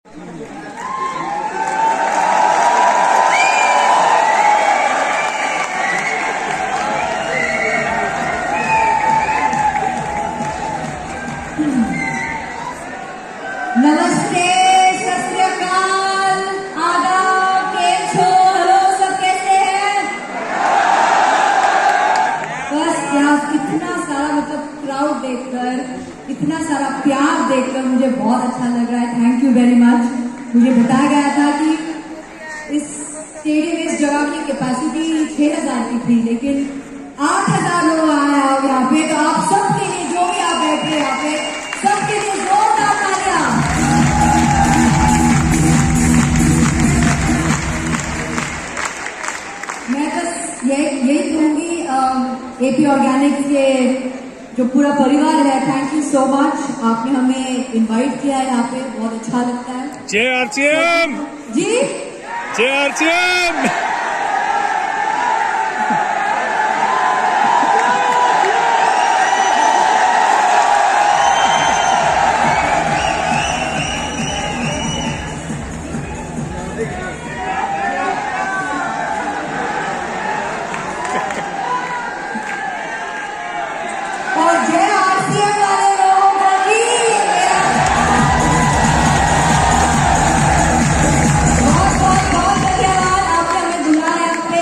नमस्ते, सत श्री अकाल, आदाब, केम छो, हेलो, सब कैसे हैं? बस यार इतना सारा क्राउड देखकर, इतना सारा प्यार देखकर मुझे बहुत अच्छा लग रहा है। Thank you very much. मुझे बताया गया था कि इस स्टेडियम, इस जगह की कैपेसिटी 6000 की थी, लेकिन 8000 लोग आए हैं यहाँ पे। तो आप सबके लिए, जो भी आप बैठे यहाँ पे, सबके लिए जोरदार तालियां। मैं बस यही कहूंगी, एपी ऑर्गेनिक्स के जो पूरा परिवार है, थैंक यू सो मच। आपने हमें इनवाइट किया है यहाँ पे, बहुत अच्छा लगता है। जय आरसीएम जी, जय आरसीएम। और जय आरसीएम वाले लोगों को भी बहुत बहुत बहुत धन्यवाद। आपने हमें बुलाया, यहाँ पे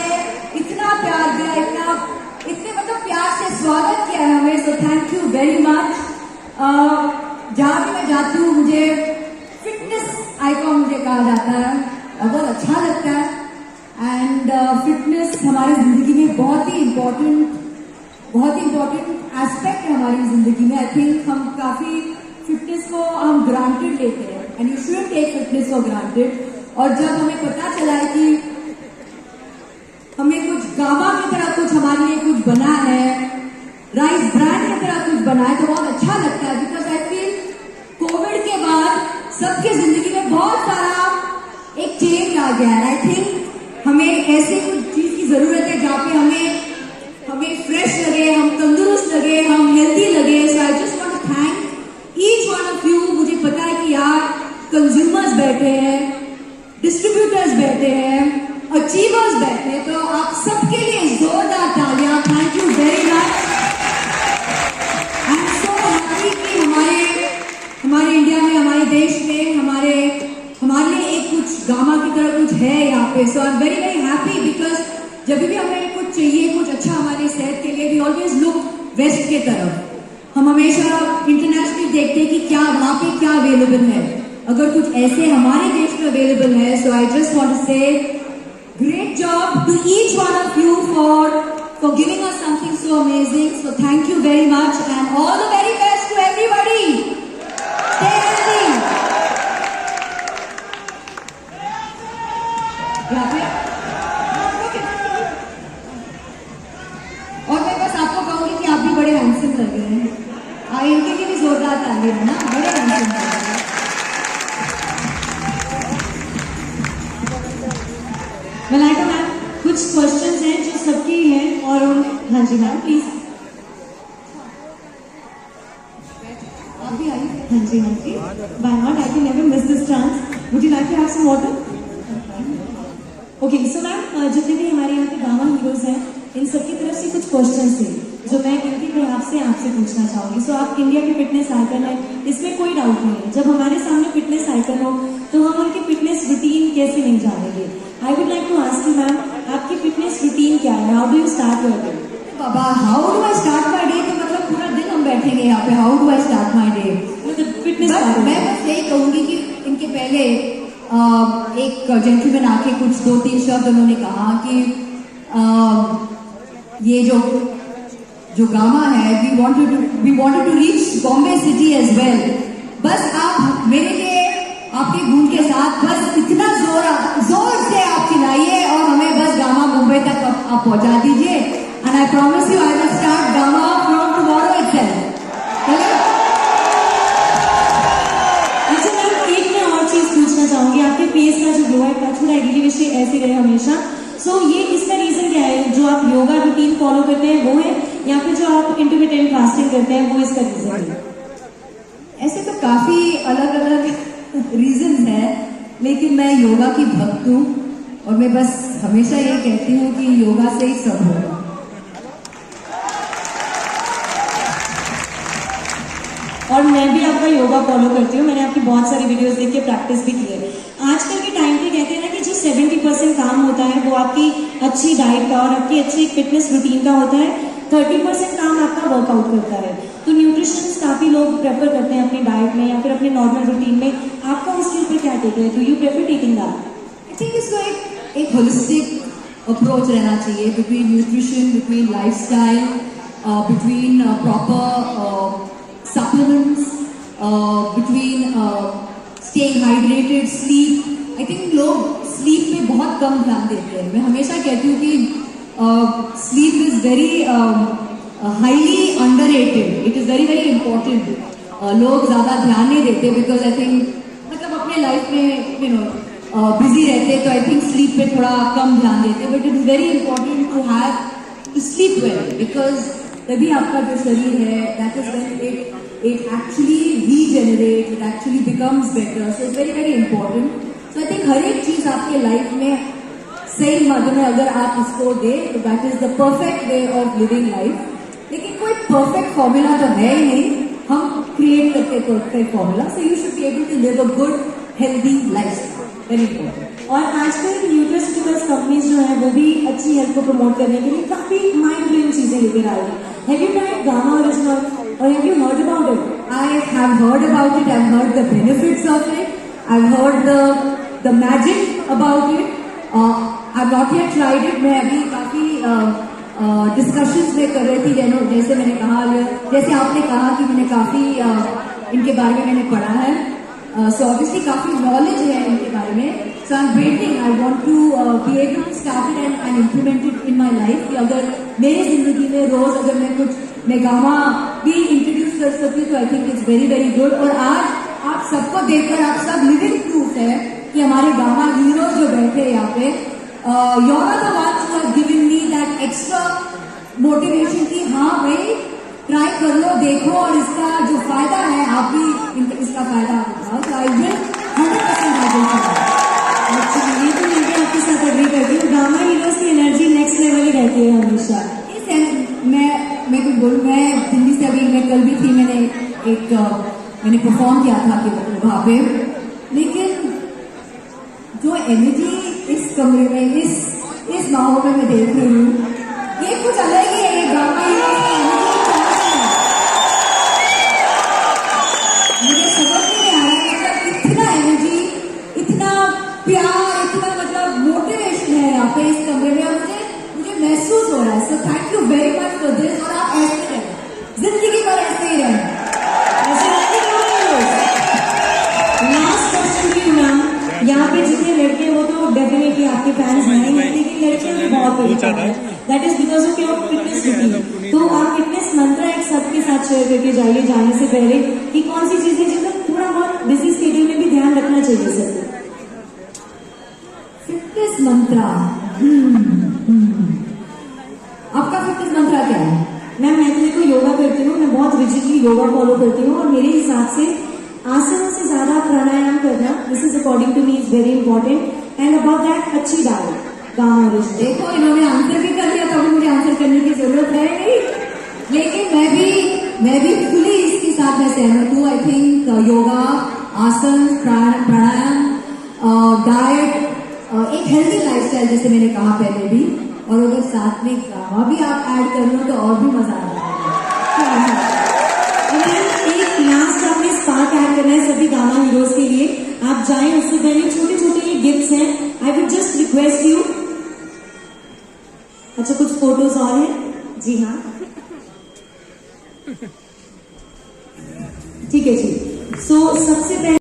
इतना प्यार दिया, इतने मतलब प्यार से स्वागत किया है हमें। सो थैंक यू वेरी मच। जहाँ भी मैं जाती हूँ मुझे फिटनेस आइकॉन मुझे कहा जाता है और बहुत अच्छा लगता है। एंड फिटनेस हमारी जिंदगी में बहुत ही इम्पोर्टेंट एस्पेक्ट है हमारी जिंदगी में। आई थिंक हम काफी फिटनेस को हम ग्रांटेड लेते हैं, and you should take fitness for granted. और जब हमें पता चला है कि हमें कुछ गामा की तरह कुछ हमारे लिए कुछ बना है, राइस ब्रांड की तरह कुछ बना है, तो बहुत अच्छा लगता है। बिकॉज आई फील कोविड के बाद सबके जिंदगी में बहुत सारा एक चेंज आ गया है। आई थिंक हमें ऐसे कुछ चीज की जरूरत है जहाँ पे हमें फ्रेश लगे, हम तंदुरुस्त लगे, हम हेल्दी लगे। So I just want to thank each one of you. मुझे पता है कि यार कंज्यूमर्स बैठे हैं, डिस्ट्रीब्यूटर्स बैठे हैं, अचीवर्स बैठे हैं, तो आप सबके लिए जोरदार तालियां। Thank you very much. I am so happy कि हमारे इंडिया में, हमारे देश में हमारे लिए एक कुछ गामा की तरह कुछ है यहाँ पे। So I am very very happy, because जब भी हमें कुछ चाहिए, कुछ अच्छा हमारी सेहत के लिए, वी ऑलवेज लुक वेस्ट के तरफ। हम हमेशा इंटरनेशनली देखते हैं कि क्या वहां पे क्या अवेलेबल है। अगर कुछ ऐसे हमारे देश में अवेलेबल है, so I just want to say great job to each one of you for giving us something so amazing. So thank you very much and all the very best to everybody. Stay healthy. और मैं बस आपको कहूंगी कि आप भी बड़े handsome लग रहे हैं। इनके लिए भी जोरदार ताली है ना, बड़े हैंडसम लग रहे हैं। मलाइका मैम, कुछ क्वेश्चंस हैं जो सबके हैं और हाँ जी मैम प्लीज। आप भी आइए। हाँ जी why not, I can never miss this chance. Would you like to have some water? Okay, so ma'am जितने भी हमारे यहाँ पे गामा हीरोज हैं, इन सबकी तरफ से कुछ क्वेश्चंस थे जो मैं इनके प्रयास से आपसे पूछना चाहूंगी। सो आप इंडिया के फिटनेस आइकन है, इसमें कोई डाउट नहीं है। जब हमारे सामने फिटनेस आइकन हो तो हम उनकी फिटनेस रूटीन कैसे नहीं जानेंगे। I would like to ask you ma'am, आपकी फिटनेस रूटीन क्या है? How do you start your day? बाबा, how do I start my day? तो मतलब पूरा दिन हम बैठेंगे यहाँ पे। How do I start my day? Fitness मैं बस यही कहूंगी कि इनके पहले एक जेंटलमैन आके कुछ 2-3 शब्द उन्होंने कहा कि ये जो गामा है, we wanted to reach Bombay city as well. बस आप मेरे लिए आपके गूंज के साथ बस इतना जोर से आप खिलाइए और हमें बस गामा मुंबई तक आप पहुंचा दीजिए। And I promise you I will start gamma from tomorrow itself. अच्छा मैम, एक मैं और चीज पूछना चाहूंगी। आपके फेस का जो ग्लो है, टच आइडियली विश ऐसे रहे हमेशा। सो ये इसका रीजन क्या है? जो आप योगा रूटीन फॉलो करते हैं वो है, या फिर जो आप इंटरमिटेंट फास्टिंग करते हैं वो इसका रीजन है? ऐसे तो काफी अलग अलग रीजन है। लेकिन मैं योगा की भक्त हूँ और मैं बस हमेशा ये कहती हूँ कि योगा से ही सब होगा। और मैं भी आपका योगा फॉलो करती हूँ, मैंने आपकी बहुत सारी वीडियोस देख के प्रैक्टिस भी की है। आजकल के टाइम पे कहते हैं ना कि जो 70% काम होता है वो आपकी अच्छी डाइट का और आपकी अच्छी फिटनेस रूटीन का होता है, 30% काम आपका वर्कआउट करता है। तो न्यूट्रिशंस काफी लोग प्रेफर करते हैं अपनी डाइट में या फिर अपने नॉर्मल रूटीन में, आपका उसके ऊपर क्या टेक है? Do you prefer taking that? I think इसको एक होलिस्टिक अप्रोच रहना चाहिए between nutrition, between lifestyle, between proper supplements, between staying hydrated, sleep. I think लोग sleep पे बहुत कम ध्यान देते हैं। मैं हमेशा कहती हूँ कि sleep is very highly underrated. It is very very important. लोग ज़्यादा ध्यान नहीं देते because I think मतलब अपने लाइफ में बिजी रहते, तो I think sleep पे थोड़ा कम ध्यान देते। But it is very important to sleep well because तभी आपका जो शरीर है, that is when it actually regenerates, it actually becomes better. So it's very very important. So I think हर एक चीज आपके लाइफ में सही मात्रा में अगर आप उसको दे तो that is the perfect way of living life. लेकिन कोई perfect formula तो है ही नहीं, हम create करते perfect formula. So you should be able to live a good healthy lifestyle. Very important. और आजकल न्यूट्रास्यूटिकल्स कंपनीज जो है वो भी अच्छी हेल्थ को प्रमोट करने के लिए काफी माइंड ब्लोइंग चीजें लेकर आई है। Have you tried Gamma Original or have you heard about it? I have heard about it. I've heard the benefits of it. I've heard the magic about it. I've not yet tried it. मैं अभी काफी discussions में कर रही थी, जैसे मैंने कहा, जैसे आपने कहा कि मैंने काफी इनके बारे में मैंने पढ़ा है, so obviously काफी नॉलेज है इनके बारे में. So I'm waiting. I want to be able to start it and implement it in my life. कि अगर मेरी जिंदगी में रोज अगर मैं गामा भी इंट्रोड्यूस कर सकती हूँ तो I think it's very very good. और आज आप सबको देखकर आप सब लिविंग प्रूफ है कि हमारे गामा हीरोज जो बैठे हैं यहाँ पे, you are the ones who have given me that extra motivation कि हाँ भाई ट्राई कर लो, देखो, और इसका जो फायदा है आप भी इसका फायदा उठाओ. तो आई विल 100% ये तो मैं भी आपके साथ एग्री करती हूँ, गामा हीरोज की एनर्जी नेक्स्ट लेवल ही रहती है हमेशा. मैं कुछ बोलूँ, मैं दिल्ली से अभी मैं कल भी थी, मैंने परफॉर्म किया था कि वहाँ पे, लेकिन जो एनर्जी इस कमरे में इस माहौल में मैं देख रही हूँ, ये कुछ अलग ही है. ये गामा हीरोज की एनर्जी मुझे समझ नहीं आ रहा है, मतलब इतना एनर्जी, इतना प्यार, इतना मतलब मोटिवेशन है यहाँ पे इस कमरे में, और मुझे महसूस हो रहा है. सो thank you very much for this. और आप ऐसे रहें, जिंदगी भर ऐसे ही रहें. लास्ट क्वेश्चन भी मैम, यहाँ पे जितने लड़के हैं वो तो डेफिनेटली आपके फैंस नहीं हैं, लेकिन लड़कियां भी बहुत परेशान है. That is because of your fitness routine. तो आप फिटनेस मंत्र एक सबके साथ शेयर करके जाइए जाने से पहले कि कौन सी चीजें जिनका थोड़ा बहुत बिजी स्केड्यूल में भी ध्यान रखना चाहिए सबको. फिटनेस मंत्रा, आपका फिटनेस मंत्रा क्या है? मैम मैं तो देखो योगा करती हूँ, मैं बहुत रिजिडली योगा फॉलो करती हूँ, और मेरे हिसाब से आसनों से ज्यादा प्राणायाम करना, this is according to me is very important. And about that अच्छी डाइट. देखो इन्होंने आंसर भी कर दिया, तो अभी मुझे आंसर करने की जरूरत है नहीं, लेकिन मैं भी फुली इसके साथ में सहमत हूँ. आई थिंक योगा, आसन, प्राणायाम, डाइट, एक हेल्दी लाइफस्टाइल जैसे मैंने कहा पहले भी, और अगर साथ में गामा भी आप ऐड कर लो तो और भी मजा आ जाएगा. एक लास्ट आपने स्पार्क ऐड करना है सभी गामा हीरोज के लिए. आप जाएं उससे पहले छोटे छोटे ये गिफ्ट्स हैं. I would just request you. अच्छा कुछ फोटोज और हैं? जी हाँ ठीक है जी. सो सबसे पहले